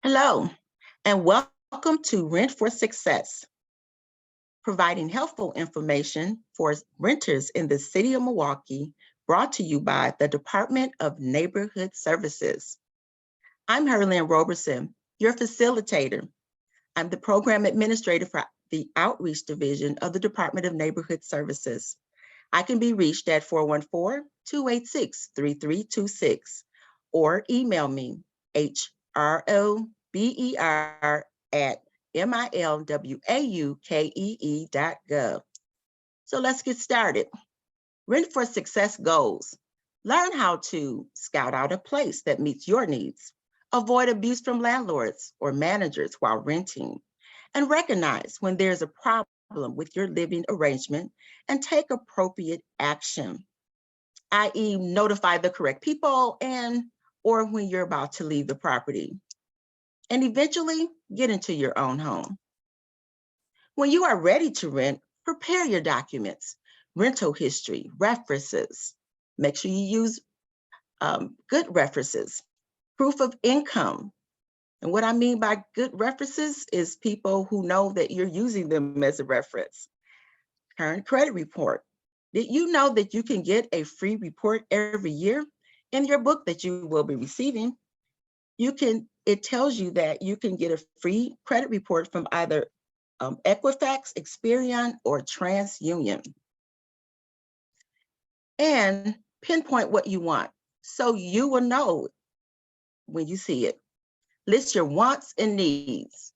Hello, and welcome to Rent for Success, providing helpful information for renters in the city of Milwaukee, brought to you by the Department of Neighborhood Services. I'm Herlyn Roberson, your facilitator. I'm the program administrator for the Outreach Division of the Department of Neighborhood Services. I can be reached at 414-286-3326 or email me hrober@milwaukee.gov. So let's get started. Rent for Success goals. Learn how to scout out a place that meets your needs, avoid abuse from landlords or managers while renting, and recognize when there's a problem with your living arrangement and take appropriate action, i.e. notify the correct people or when you're about to leave the property, and eventually get into your own home. When you are ready to rent, prepare your documents, rental history, references. Make sure you use good references, proof of income. And what I mean by good references is people who know that you're using them as a reference. Current credit report. Did you know that you can get a free report every year in your book that you will be receiving? It tells you that you can get a free credit report from either Equifax, Experian, or TransUnion. And pinpoint what you want so you will know when you see it. List your wants and needs,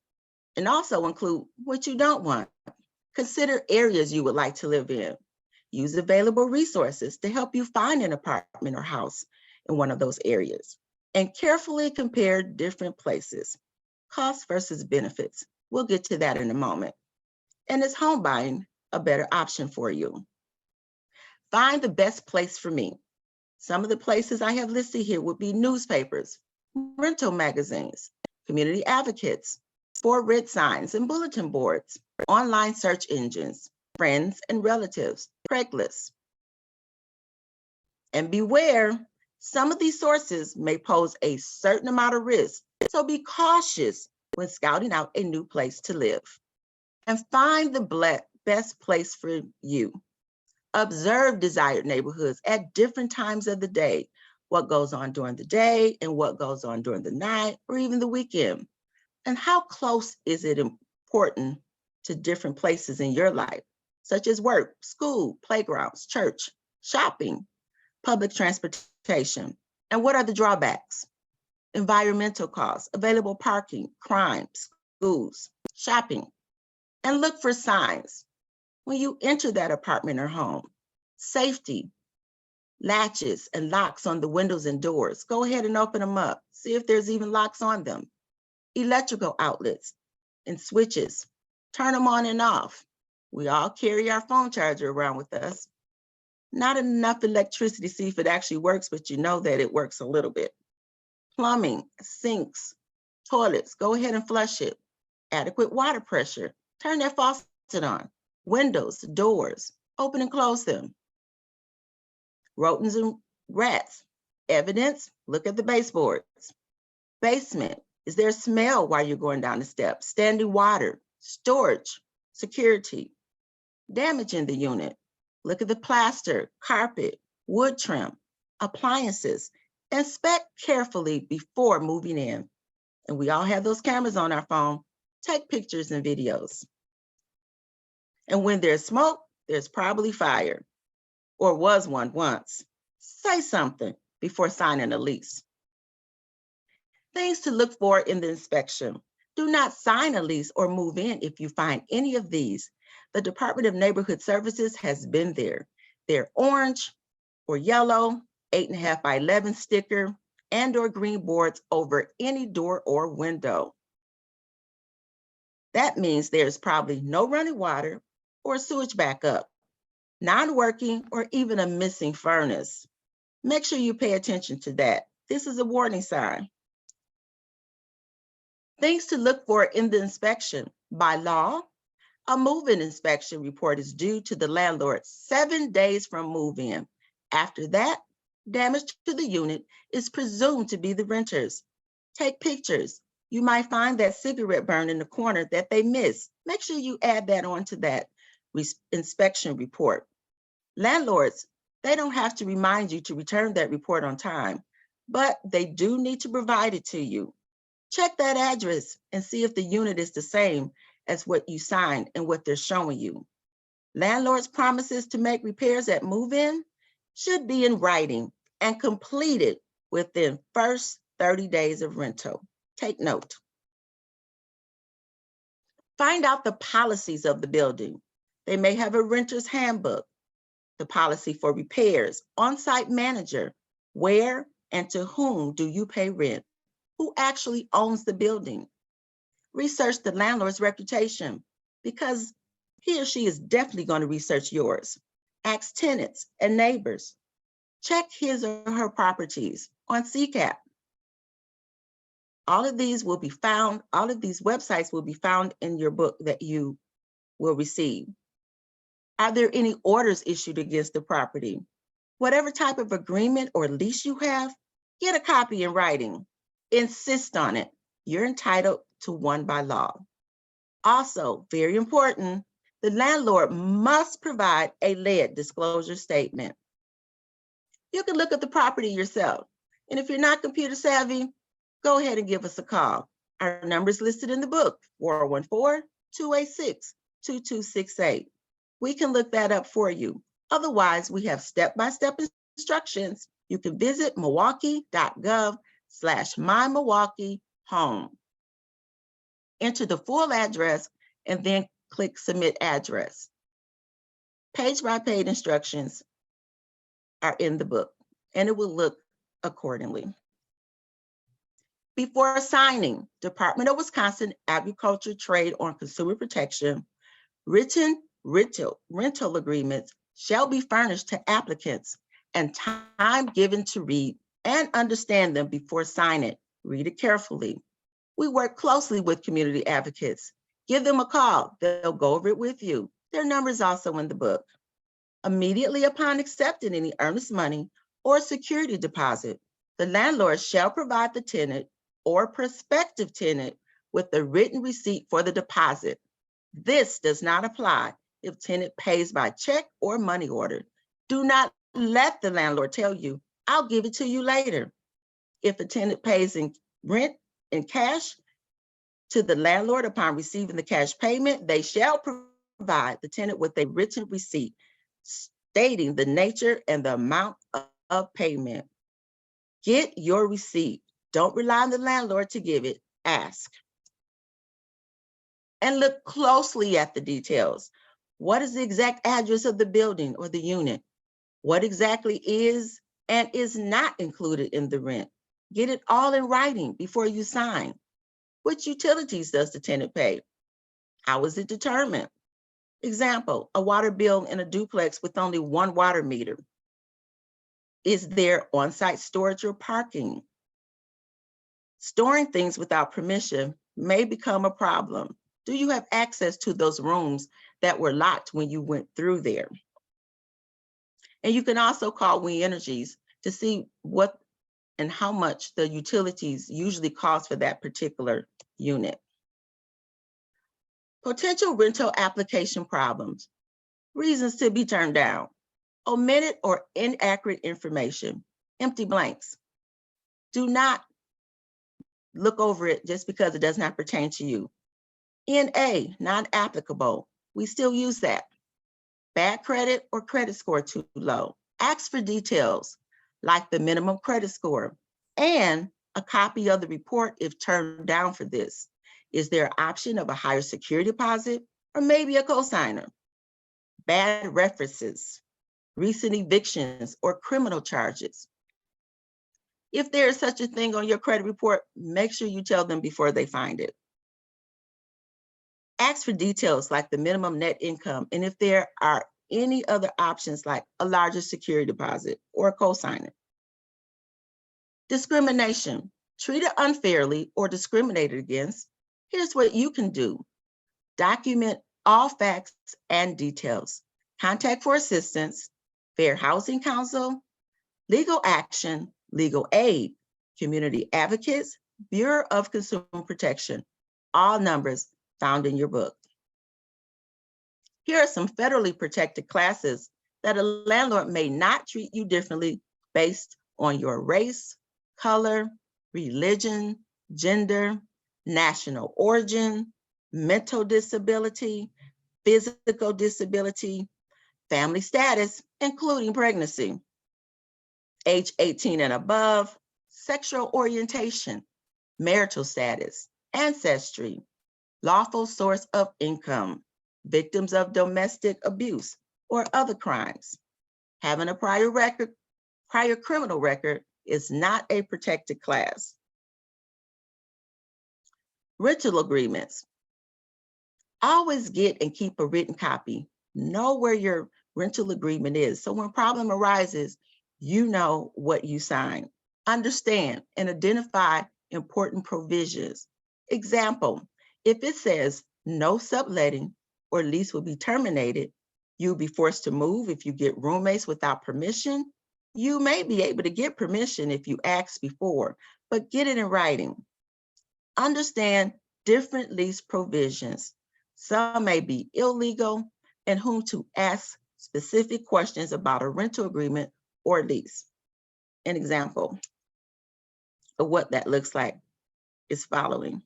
and also include what you don't want. Consider areas you would like to live in. Use available resources to help you find an apartment or house in one of those areas. And carefully compare different places, cost versus benefits. We'll get to that in a moment. And is home buying a better option for you? Find the best place for me. Some of the places I have listed here would be newspapers, rental magazines, community advocates, for rent signs and bulletin boards, online search engines, friends and relatives, Craigslist. And beware, some of these sources may pose a certain amount of risk, so be cautious when scouting out a new place to live. And find the best place for you. Observe desired neighborhoods at different times of the day, what goes on during the day and what goes on during the night or even the weekend. And how close is it important to different places in your life, such as work, school, playgrounds, church, shopping, public transportation? And what are the drawbacks? Environmental costs, available parking, crime, schools, shopping. And look for signs when you enter that apartment or home. Safety, latches and locks on the windows and doors. Go ahead and open them up. See if there's even locks on them. Electrical outlets and switches. Turn them on and off. We all carry our phone charger around with us. Not enough electricity to see if it actually works, but you know that it works a little bit. Plumbing, sinks, toilets, go ahead and flush it. Adequate water pressure. Turn that faucet on. Windows, doors, open and close them. Rodents and rats. Evidence, look at the baseboards. Basement, is there a smell while you're going down the steps? Standing water, storage, security. Damage in the unit, look at the plaster, carpet, wood trim, appliances. Inspect carefully before moving in. And we all have those cameras on our phone. Take pictures and videos. And when there's smoke, there's probably fire, or was one once. Say something before signing a lease. Things to look for in the inspection. Do not sign a lease or move in if you find any of these. The Department of Neighborhood Services has been there. They're orange or yellow, 8.5 by 11 sticker, and or green boards over any door or window. That means there's probably no running water or sewage backup, non-working, or even a missing furnace. Make sure you pay attention to that. This is a warning sign. Things to look for in the inspection. By law, a move-in inspection report is due to the landlord 7 days from move-in. After that, damage to the unit is presumed to be the renter's. Take pictures, You might find that cigarette burn in the corner that they missed. Make sure you add that onto that inspection report. Landlords, they don't have to remind you to return that report on time, but they do need to provide it to you. Check that address and see if the unit is the same as what you signed and what they're showing you. Landlords' promises to make repairs at move-in should be in writing and completed within first 30 days of rental. Take note. Find out the policies of the building. They may have a renter's handbook, the policy for repairs, on-site manager, where and to whom do you pay rent, who actually owns the building. Research the landlord's reputation because he or she is definitely going to research yours. Ask tenants and neighbors. Check his or her properties on CCAP. All of these websites will be found in your book that you will receive. Are there any orders issued against the property? Whatever type of agreement or lease you have, get a copy in writing. Insist on it. You're entitled to one by law. Also, very important, the landlord must provide a lead disclosure statement. You can look at the property yourself. And if you're not computer savvy, go ahead and give us a call. Our number is listed in the book, 414-286-2268. We can look that up for you. Otherwise, we have step-by-step instructions. You can visit milwaukee.gov/mymilwaukeehome. Enter the full address and then click Submit Address. Page-by-page instructions are in the book, and it will look accordingly. Before signing, Department of Wisconsin Agriculture, Trade, or Consumer Protection, written rental agreements shall be furnished to applicants and time given to read and understand them before signing. Read it carefully. We work closely with community advocates. Give them a call. They'll go over it with you. Their number is also in the book. Immediately upon accepting any earnest money or security deposit, the landlord shall provide the tenant or prospective tenant with a written receipt for the deposit. This does not apply if tenant pays by check or money order. Do not let the landlord tell you, I'll give it to you later. If the tenant pays in rent in cash to the landlord upon receiving the cash payment, they shall provide the tenant with a written receipt stating the nature and the amount of payment. Get your receipt. Don't rely on the landlord to give it. Ask. And look closely at the details. What is the exact address of the building or the unit? What exactly is and is not included in the rent? Get it all in writing before you sign. Which utilities does the tenant pay? How is it determined? Example, a water bill in a duplex with only one water meter. Is there on-site storage or parking? Storing things without permission may become a problem. Do you have access to those rooms that were locked when you went through there? And you can also call We Energies to see what and how much the utilities usually cost for that particular unit. Potential rental application problems. Reasons to be turned down. Omitted or inaccurate information. Empty blanks. Do not look over it just because it does not pertain to you. NA, not applicable. We still use that. Bad credit or credit score too low. Ask for details like the minimum credit score and a copy of the report if turned down for this. Is there an option of a higher security deposit or maybe a cosigner? Bad references, recent evictions or criminal charges. If there is such a thing on your credit report, make sure you tell them before they find it. Ask for details like the minimum net income and if there are any other options like a larger security deposit or a cosigner. Discrimination, treated unfairly or discriminated against. Here's what you can do. Document all facts and details. Contact for assistance, Fair Housing Council, legal action, legal aid, community advocates, Bureau of Consumer Protection, all numbers found in your book. Here are some federally protected classes that a landlord may not treat you differently based on your race, color, religion, gender, national origin, mental disability, physical disability, family status, including pregnancy, age 18 and above, sexual orientation, marital status, ancestry, lawful source of income, victims of domestic abuse or other crimes. Having a prior criminal record is not a protected class. Rental agreements. Always get and keep a written copy. Know where your rental agreement is. So when a problem arises, you know what you signed. Understand and identify important provisions. Example, if it says no subletting or lease will be terminated, you'll be forced to move if you get roommates without permission. You may be able to get permission if you ask before, but get it in writing. Understand different lease provisions. Some may be illegal, and whom to ask specific questions about a rental agreement or lease. An example of what that looks like is following.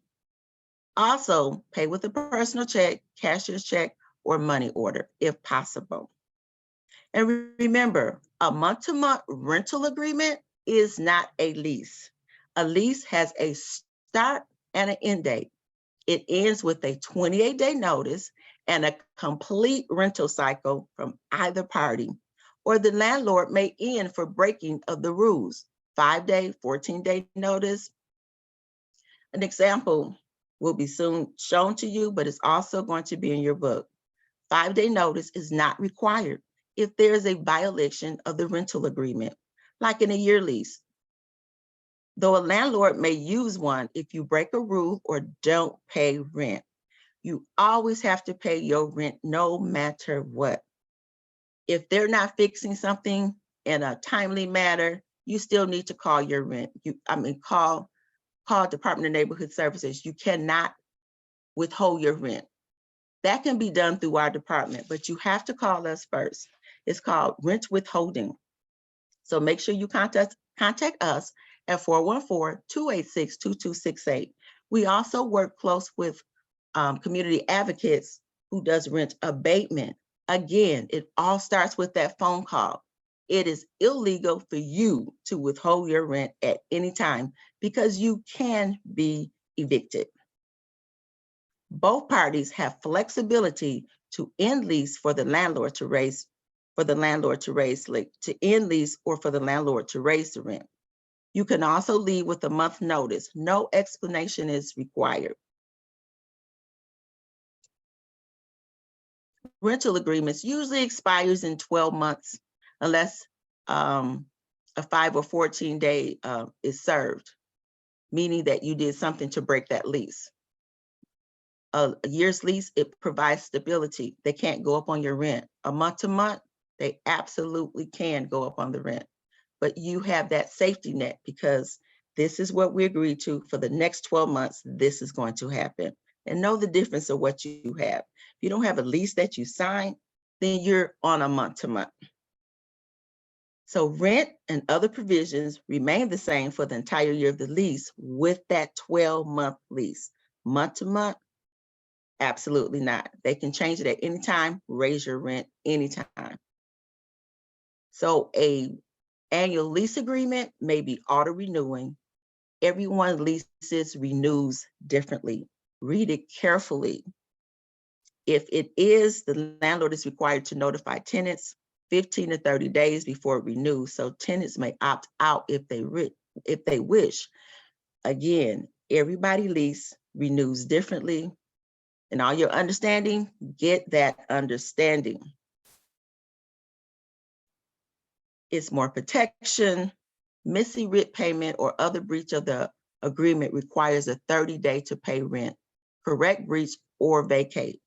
Also, pay with a personal check, cashier's check, or money order if possible. And remember, a month-to-month rental agreement is not a lease. A lease has a start and an end date. It ends with a 28-day notice and a complete rental cycle from either party, or the landlord may end for breaking of the rules, 5-day, 14-day notice. An example will be soon shown to you, but it's also going to be in your book. 5-day notice is not required if there is a violation of the rental agreement, like in a year lease. Though a landlord may use one if you break a rule or don't pay rent. You always have to pay your rent no matter what. If they're not fixing something in a timely manner, you still need to call your rent. Call Department of Neighborhood Services. You cannot withhold your rent. That can be done through our department, but you have to call us first. It's called rent withholding. So make sure you contact us at 414-286-2268. We also work close with community advocates who does rent abatement. Again, it all starts with that phone call. It is illegal for you to withhold your rent at any time because you can be evicted. Both parties have flexibility to end lease for the landlord to raise to end lease or for the landlord to raise the rent. You can also leave with a month notice. No explanation is required. Rental agreements usually expires in 12 months unless a 5 or 14-day is served, meaning that you did something to break that lease. A year's lease, it provides stability. They can't go up on your rent. A month to month, they absolutely can go up on the rent. But you have that safety net because this is what we agreed to for the next 12 months. This is going to happen. And know the difference of what you have. If you don't have a lease that you sign, then you're on a month to month. So rent and other provisions remain the same for the entire year of the lease with that 12-month lease. Month to month, absolutely not. They can change it at any time, raise your rent anytime. So a annual lease agreement may be auto-renewing. Everyone's leases renews differently. Read it carefully. If it is, the landlord is required to notify tenants 15 to 30 days before it renews. So tenants may opt out if they wish. Again, everybody lease renews differently. And all your understanding, get that understanding. It's more protection. Missing rent payment or other breach of the agreement requires a 30-day to pay rent. Correct breach or vacate.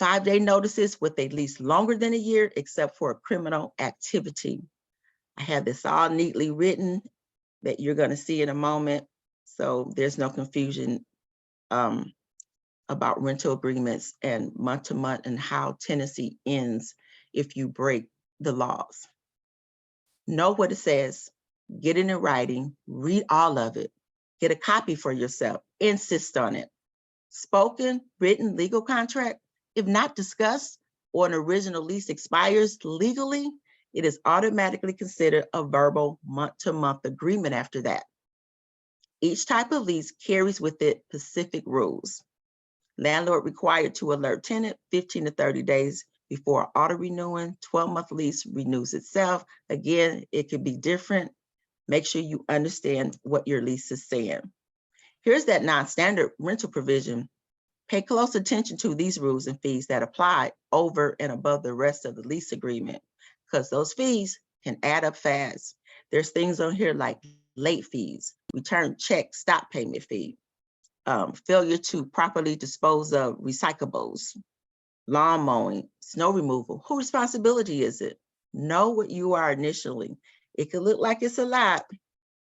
5-day notices with a lease longer than a year, except for a criminal activity. I have this all neatly written. that you're going to see in a moment. So there's no confusion about rental agreements and month to month and how tenancy ends if you break the laws. Know what it says, get it in writing, read all of it, get a copy for yourself, insist on it. Spoken, written legal contract, if not discussed or an original lease expires legally, it is automatically considered a verbal month-to-month agreement after that. Each type of lease carries with it specific rules. Landlord required to alert tenant 15 to 30 days before auto-renewing. 12-month lease renews itself. Again, it could be different. Make sure you understand what your lease is saying. Here's that non-standard rental provision. Pay close attention to these rules and fees that apply over and above the rest of the lease agreement, because those fees can add up fast. There's things on here like late fees, return check, stop payment fee, failure to properly dispose of recyclables, lawn mowing, snow removal. Whose responsibility is it? Know what you are initially. It could look like it's a lot,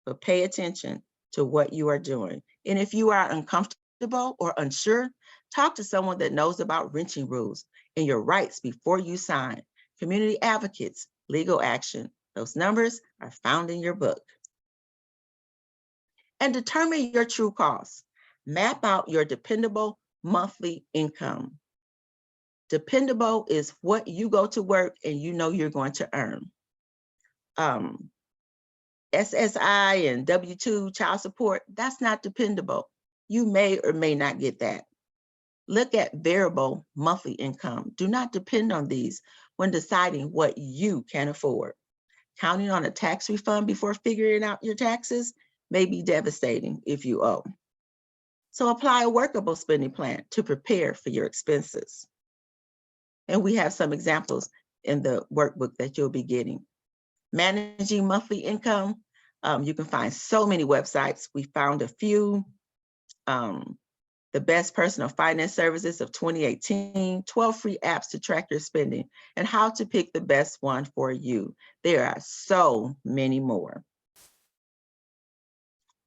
but pay attention to what you are doing. And if you are uncomfortable or unsure, talk to someone that knows about renting rules and your rights before you sign. Community advocates, legal action. Those numbers are found in your book. And determine your true costs. Map out your dependable monthly income. Dependable is what you go to work and you know you're going to earn. SSI and W-2 child support, that's not dependable. You may or may not get that. Look at variable monthly income. Do not depend on these when deciding what you can afford. Counting on a tax refund before figuring out your taxes may be devastating if you owe. So apply a workable spending plan to prepare for your expenses. And we have some examples in the workbook that you'll be getting. Managing monthly income, you can find so many websites. We found a few. The Best Personal Finance Services of 2018, 12 free apps to track your spending, and how to pick the best one for you. There are so many more.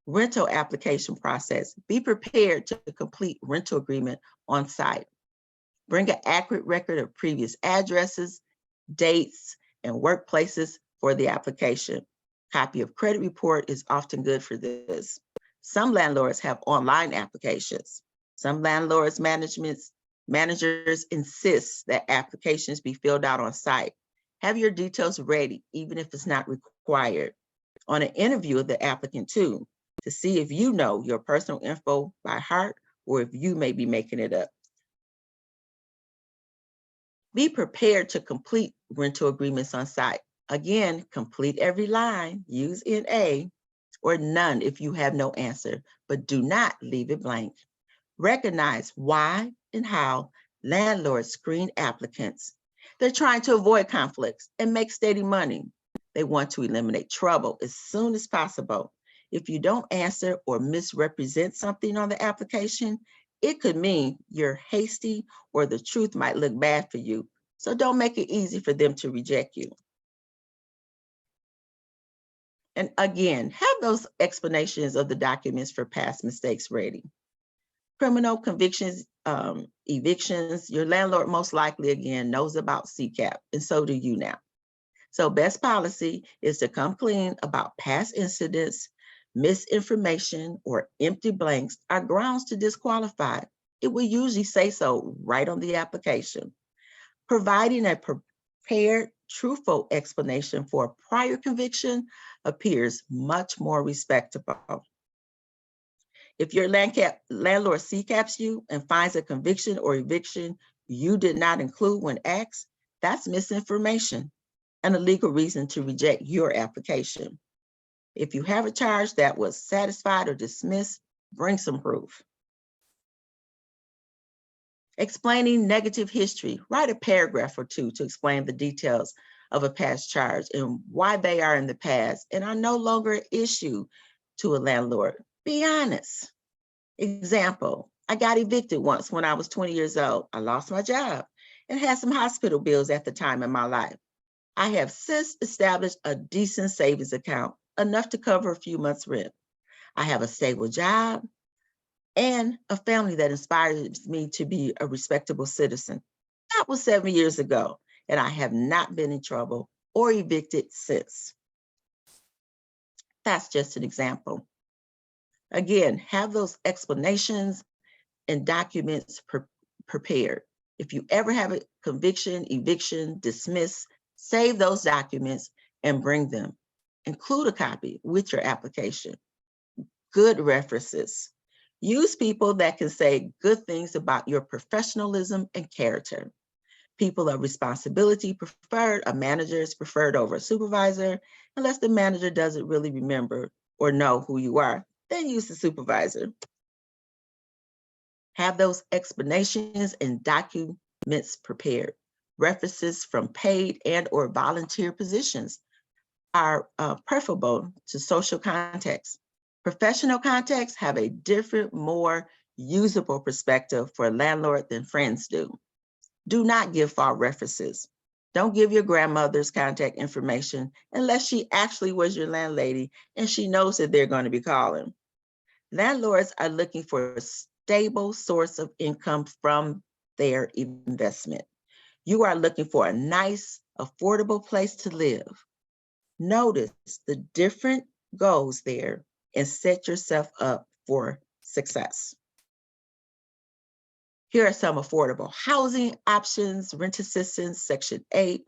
Rental application process. Be prepared to complete rental agreement on site. Bring an accurate record of previous addresses, dates, and workplaces for the application. Copy of credit report is often good for this. Some landlords have online applications. Some landlords managers insist that applications be filled out on site. Have your details ready, even if it's not required. On an interview of the applicant too, to see if you know your personal info by heart or if you may be making it up. Be prepared to complete rental agreements on site. Again, complete every line, use NA or none if you have no answer, but do not leave it blank. Recognize why and how landlords screen applicants. They're trying to avoid conflicts and make steady money. They want to eliminate trouble as soon as possible. If you don't answer or misrepresent something on the application, it could mean you're hasty or the truth might look bad for you. So don't make it easy for them to reject you. And again, have those explanations of the documents for past mistakes ready. Criminal convictions, evictions, your landlord most likely, again, knows about CCAP, and so do you now. So best policy is to come clean about past incidents. Misinformation or empty blanks are grounds to disqualify. It will usually say so right on the application. Providing a prepared, truthful explanation for a prior conviction appears much more respectable. If your landlord CCAPs you and finds a conviction or eviction you did not include when asked, that's misinformation and a legal reason to reject your application. If you have a charge that was satisfied or dismissed, bring some proof. Explaining negative history, write a paragraph or two to explain the details of a past charge and why they are in the past and are no longer an issue to a landlord. Be honest. Example, I got evicted once when I was 20 years old. I lost my job and had some hospital bills at the time in my life. I have since established a decent savings account enough to cover a few months' rent. I have a stable job and a family that inspires me to be a respectable citizen. That was 7 years ago, and I have not been in trouble or evicted since. That's just an example. Again, have those explanations and documents prepared. If you ever have a conviction, eviction, dismiss, save those documents and bring them. Include a copy with your application. Good references. Use people that can say good things about your professionalism and character. People of responsibility preferred, a manager is preferred over a supervisor, unless the manager doesn't really remember or know who you are, then use the supervisor. Have those explanations and documents prepared. References from paid and or volunteer positions are preferable to social contexts. Professional contexts have a different, more usable perspective for a landlord than friends do. Do not give false references. Don't give your grandmother's contact information unless she actually was your landlady and she knows that they're going to be calling. Landlords are looking for a stable source of income from their investment. You are looking for a nice, affordable place to live. Notice the different goals there and set yourself up for success. Here are some affordable housing options, rent assistance, Section 8.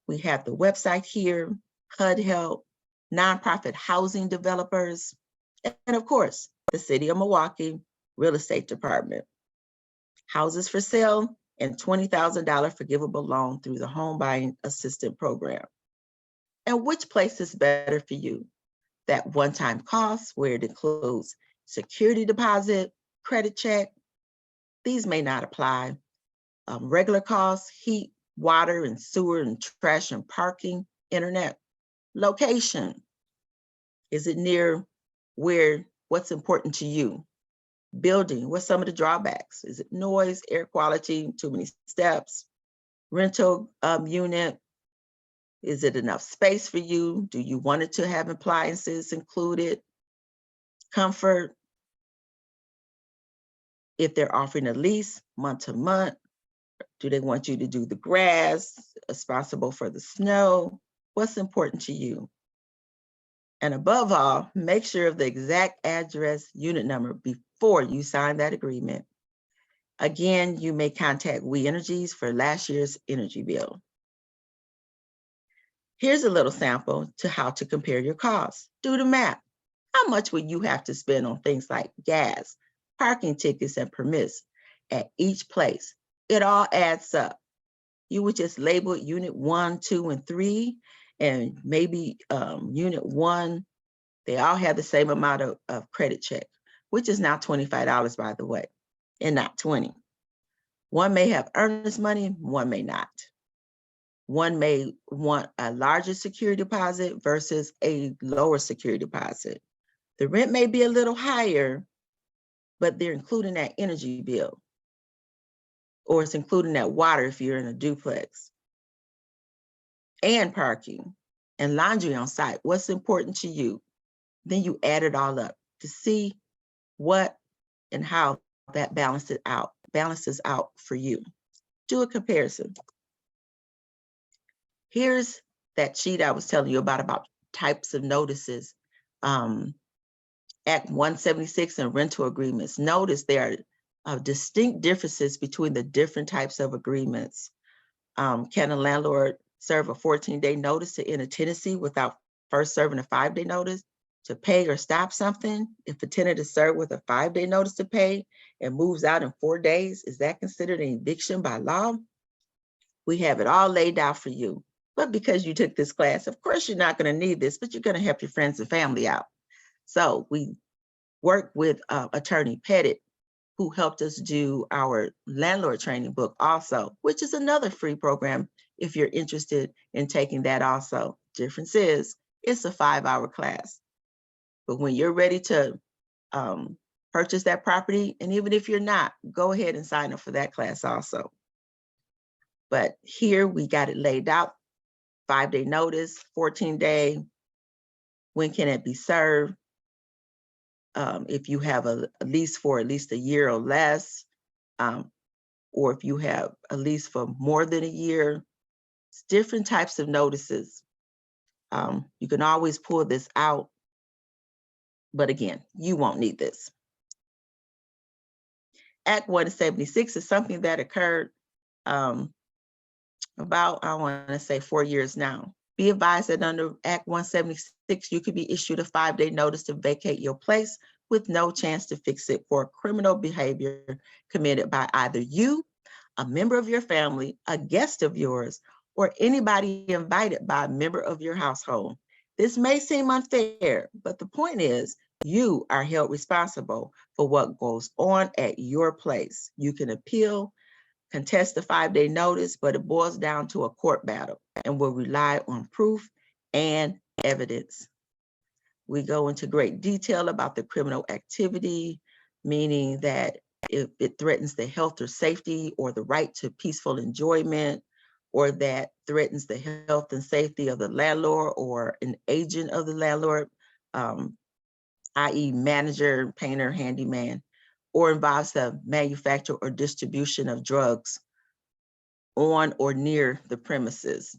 We have the website here, HUD Help, nonprofit housing developers, and of course, the City of Milwaukee Real Estate Department. Houses for sale and $20,000 forgivable loan through the Home Buying Assistance Program. And which place is better for you? That one-time cost where it includes security deposit, credit check. These may not apply. Regular costs, heat, water and sewer and trash and parking, internet. Location. Is it near what's important to you? Building, what's some of the drawbacks? Is it noise, air quality, too many steps? Rental unit, is it enough space for you? Do you want it to have appliances included? Comfort, if they're offering a lease month to month, do they want you to do the grass, responsible for the snow? What's important to you? And above all, make sure of the exact address, unit number before you sign that agreement. Again, you may contact We Energies for last year's energy bill. Here's a little sample to how to compare your costs. Do the math. How much would you have to spend on things like gas, parking tickets, and permits at each place? It all adds up. You would just label it unit 1, 2, and 3, and maybe unit 1, they all have the same amount of credit check, which is now $25, by the way, and not 20. One may have earnest money, one may not. One may want a larger security deposit versus a lower security deposit. The rent may be a little higher, but they're including that energy bill, or it's including that water if you're in a duplex, and parking and laundry on site. What's important to you? Then you add it all up to see what and how that balances out for you. Do a comparison. Here's that sheet I was telling you about types of notices. Act 176 and rental agreements. Notice there are distinct differences between the different types of agreements. Can a landlord serve a 14-day notice to end a tenancy without first serving a 5-day notice to pay or stop something? If a tenant is served with a 5-day notice to pay and moves out in 4 days, is that considered an eviction by law? We have it all laid out for you. But because you took this class, of course, you're not going to need this, but you're going to help your friends and family out. So we worked with Attorney Pettit, who helped us do our landlord training book also, which is another free program if you're interested in taking that also. Difference is, it's a 5-hour class. But when you're ready to purchase that property, and even if you're not, go ahead and sign up for that class also. But here we got it laid out, 5-day notice, 14-day, When can it be served? If you have a lease for at least a year or less, or if you have a lease for more than a year, it's different types of notices. You can always pull this out, but again, you won't need this. Act 176 is something that occurred about, I want to say 4 years now. Be advised that under Act 176, you could be issued a 5-day notice to vacate your place with no chance to fix it for criminal behavior committed by either you, a member of your family, a guest of yours, or anybody invited by a member of your household. This may seem unfair, but the point is you are held responsible for what goes on at your place. You can appeal, contest the 5-day notice, but it boils down to a court battle and will rely on proof and evidence. We go into great detail about the criminal activity, meaning that if it threatens the health or safety or the right to peaceful enjoyment, or that threatens the health and safety of the landlord or an agent of the landlord, i.e. manager, painter, handyman, or involves the manufacture or distribution of drugs on or near the premises.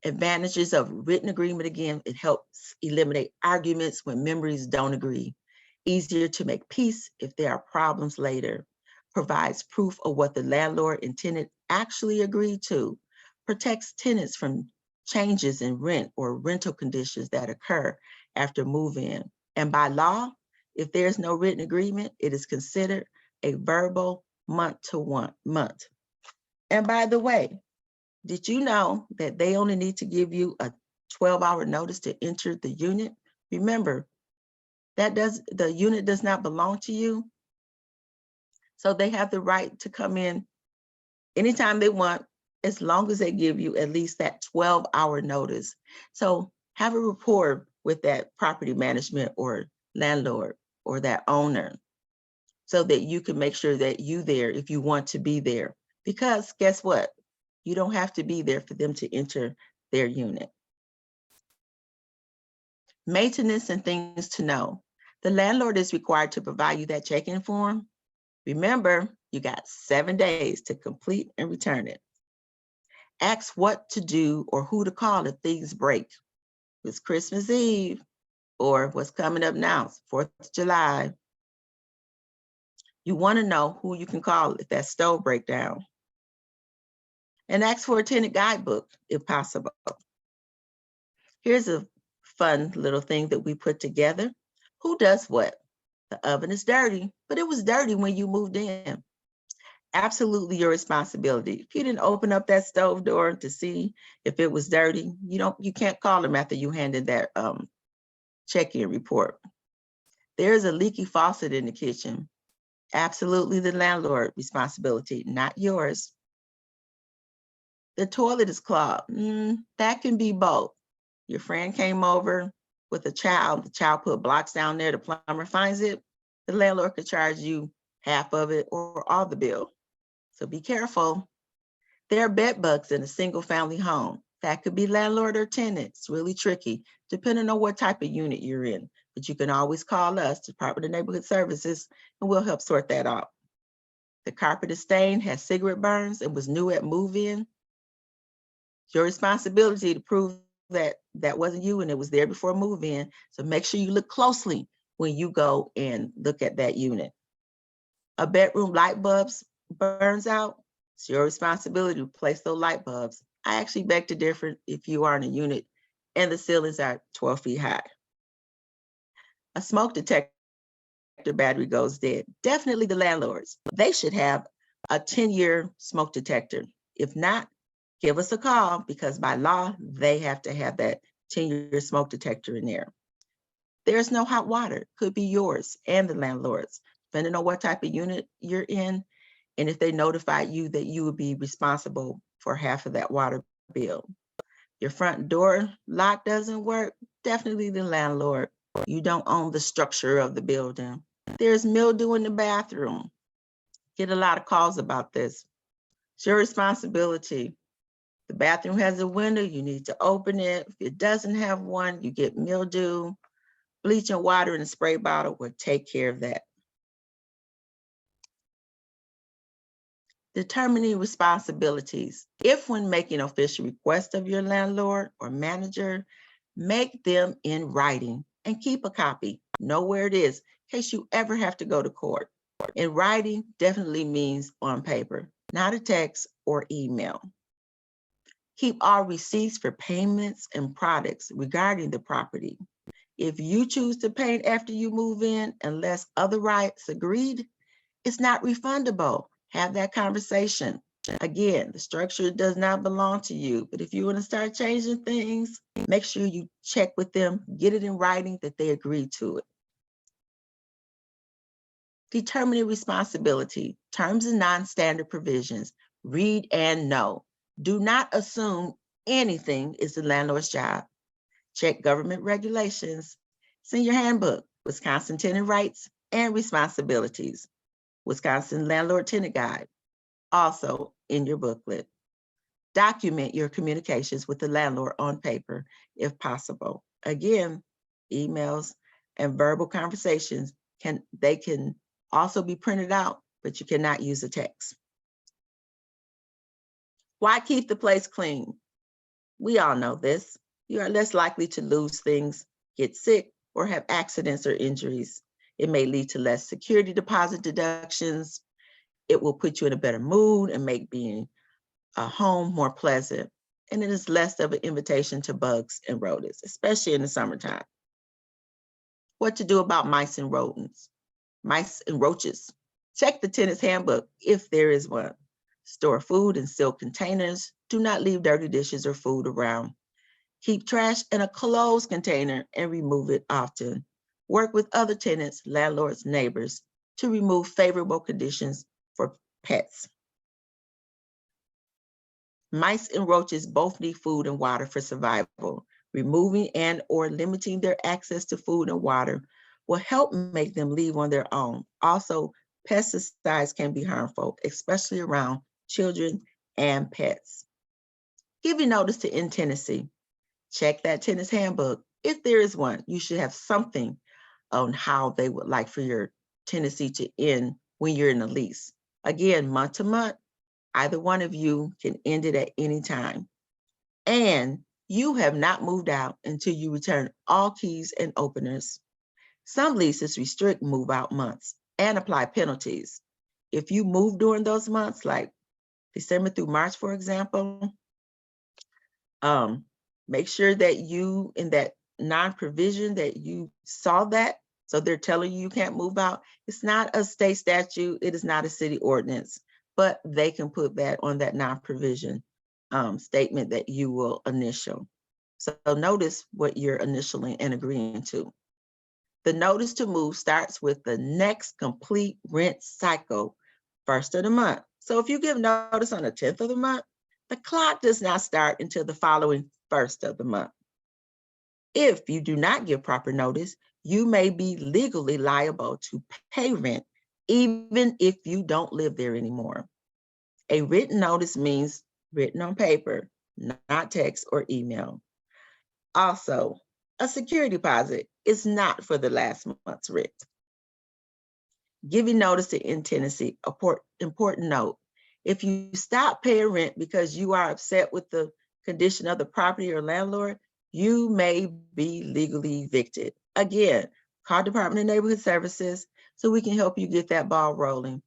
Advantages of written agreement, again, it helps eliminate arguments when members don't agree. Easier to make peace if there are problems later. Provides proof of what the landlord and tenant actually agreed to. Protects tenants from changes in rent or rental conditions that occur after move-in. And by law, if there's no written agreement, it is considered a verbal month-to-month. And by the way, did you know that they only need to give you a 12-hour notice to enter the unit? Remember, the unit does not belong to you. So they have the right to come in anytime they want, as long as they give you at least that 12-hour notice. So have a rapport with that property management or landlord or that owner so that you can make sure that you're there if you want to be there. Because guess what? You don't have to be there for them to enter their unit. Maintenance and things to know. The landlord is required to provide you that check-in form. Remember, you got 7 days to complete and return it. Ask what to do or who to call if things break. It's Christmas Eve or what's coming up now, 4th of July. You want to know who you can call if that stove breaks down. And ask for a tenant guidebook if possible. Here's a fun little thing that we put together. Who does what? The oven is dirty, but it was dirty when you moved in. Absolutely your responsibility. If you didn't open up that stove door to see if it was dirty, you can't call them after you handed that check-in report. There's a leaky faucet in the kitchen. Absolutely the landlord responsibility, not yours. The toilet is clogged. That can be both. Your friend came over with a child, the child put blocks down there, the plumber finds it, the landlord could charge you half of it or all the bill. So be careful. There are bed bugs in a single family home. That could be landlord or tenant. It's really tricky, depending on what type of unit you're in. But you can always call us, Department of Neighborhood Services, and we'll help sort that out. The carpet is stained, has cigarette burns, and was new at move-in. It's your responsibility to prove that that wasn't you and it was there before move-in. So make sure you look closely when you go and look at that unit. A bedroom light bulbs burns out, it's your responsibility to replace those light bulbs. I actually beg to differ if you are in a unit and the ceilings are 12 feet high. A smoke detector battery goes dead. Definitely the landlords. They should have a 10-year smoke detector. If not, give us a call because by law, they have to have that 10-year smoke detector in there. There's no hot water. Could be yours and the landlord's, depending on what type of unit you're in. And if they notified you that you would be responsible for half of that water bill. Your front door lock doesn't work, definitely the landlord. You don't own the structure of the building. There's mildew in the bathroom. Get a lot of calls about this. It's your responsibility. The bathroom has a window, you need to open it. If it doesn't have one, you get mildew. Bleach and water in a spray bottle will take care of that. Determining responsibilities. If when making official requests of your landlord or manager, make them in writing and keep a copy. Know where it is in case you ever have to go to court. In writing definitely means on paper, not a text or email. Keep all receipts for payments and products regarding the property. If you choose to pay after you move in, unless other rights agreed, it's not refundable. Have that conversation. Again, the structure does not belong to you, but if you want to start changing things, make sure you check with them, get it in writing that they agree to it. Determining responsibility, terms and non-standard provisions, read and know. Do not assume anything is the landlord's job. Check government regulations. It's in your handbook, Wisconsin Tenant Rights and Responsibilities, Wisconsin Landlord Tenant Guide, also in your booklet. Document your communications with the landlord on paper if possible. Again, emails and verbal conversations can also be printed out, but you cannot use a text. Why keep the place clean? We all know this. You are less likely to lose things, get sick, or have accidents or injuries. It may lead to less security deposit deductions. It will put you in a better mood and make being a home more pleasant. And it is less of an invitation to bugs and rodents, especially in the summertime. What to do about mice and rodents? Mice and roaches. Check the tenant's handbook if there is one. Store food in sealed containers. Do not leave dirty dishes or food around. Keep trash in a closed container and remove it often. Work with other tenants, landlords, neighbors to remove favorable conditions for pets. Mice and roaches both need food and water for survival. Removing and or limiting their access to food and water will help make them leave on their own. Also, pesticides can be harmful, especially around children and pets. Giving notice to end tenancy. Check that tenant's handbook. If there is one, you should have something on how they would like for your tenancy to end when you're in a lease. Again, month to month, either one of you can end it at any time. And you have not moved out until you return all keys and openers. Some leases restrict move out months and apply penalties. If you move during those months, like December through March, for example, make sure that you, in that non-provision, that you saw that. So they're telling you you can't move out. It's not a state statute. It is not a city ordinance, but they can put that on that non-provision statement that you will initial. So notice what you're initialing and agreeing to. The notice to move starts with the next complete rent cycle, first of the month. So if you give notice on the 10th of the month, the clock does not start until the following first of the month. If you do not give proper notice, you may be legally liable to pay rent, even if you don't live there anymore. A written notice means written on paper, not text or email. Also, a security deposit is not for the last month's rent. Giving notice to end tenancy, important note. If you stop paying rent because you are upset with the condition of the property or landlord, you may be legally evicted. Again, call Department of Neighborhood Services so we can help you get that ball rolling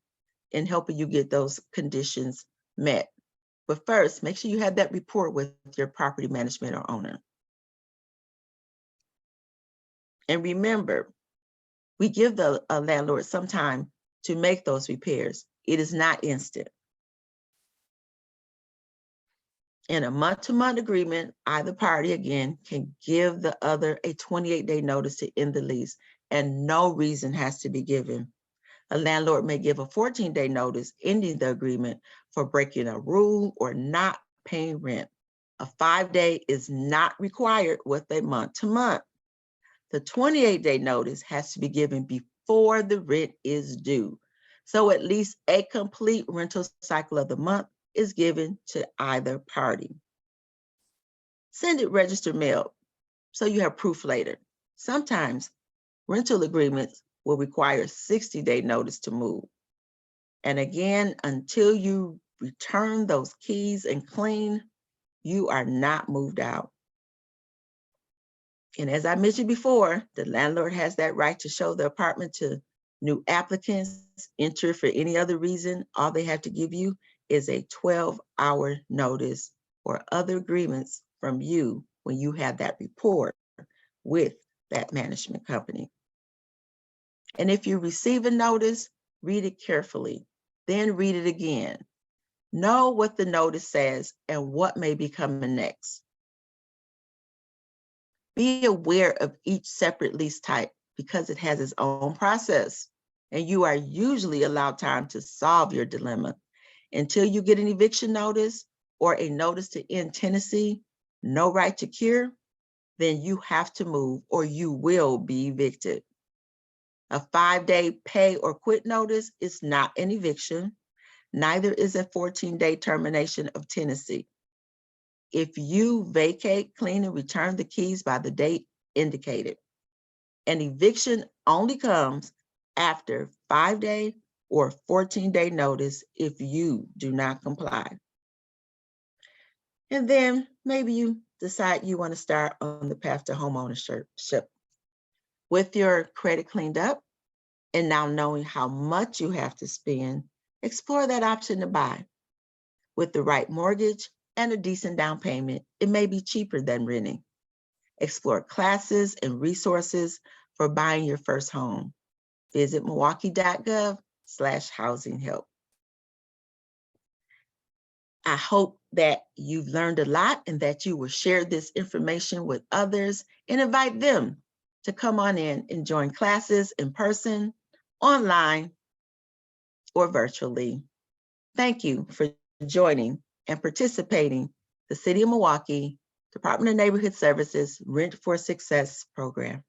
and helping you get those conditions met. But first, make sure you have that report with your property management or owner. And remember, we give the landlord some time to make those repairs. It is not instant. In a month-to-month agreement, either party, again, can give the other a 28-day notice to end the lease, and no reason has to be given. A landlord may give a 14-day notice ending the agreement for breaking a rule or not paying rent. A 5-day is not required with a month-to-month. The 28-day notice has to be given before the rent is due. So at least a complete rental cycle of the month is given to either party. Send it registered mail so you have proof later. Sometimes rental agreements will require 60-day notice to move. And again, until you return those keys and clean, you are not moved out. And as I mentioned before, the landlord has that right to show the apartment to new applicants. Enter for any other reason. All they have to give you is a 12-hour notice or other agreements from you when you have that report with that management company. And if you receive a notice, read it carefully, then read it again. Know what the notice says and what may be coming next. Be aware of each separate lease type because it has its own process, and you are usually allowed time to solve your dilemma. Until you get an eviction notice or a notice to end tenancy, no right to cure, then you have to move or you will be evicted. A 5-day pay or quit notice is not an eviction. Neither is a 14-day termination of tenancy. If you vacate, clean, and return the keys by the date indicated. An eviction only comes after 5-day or 14-day notice if you do not comply. And then maybe you decide you want to start on the path to homeownership. With your credit cleaned up and now knowing how much you have to spend, explore that option to buy. With the right mortgage and a decent down payment, it may be cheaper than renting. Explore classes and resources for buying your first home. Visit milwaukee.gov/housing help. I hope that you've learned a lot and that you will share this information with others and invite them to come on in and join classes in person, online, or virtually. Thank you for joining and participating the City of Milwaukee Department of Neighborhood Services Rent for Success program.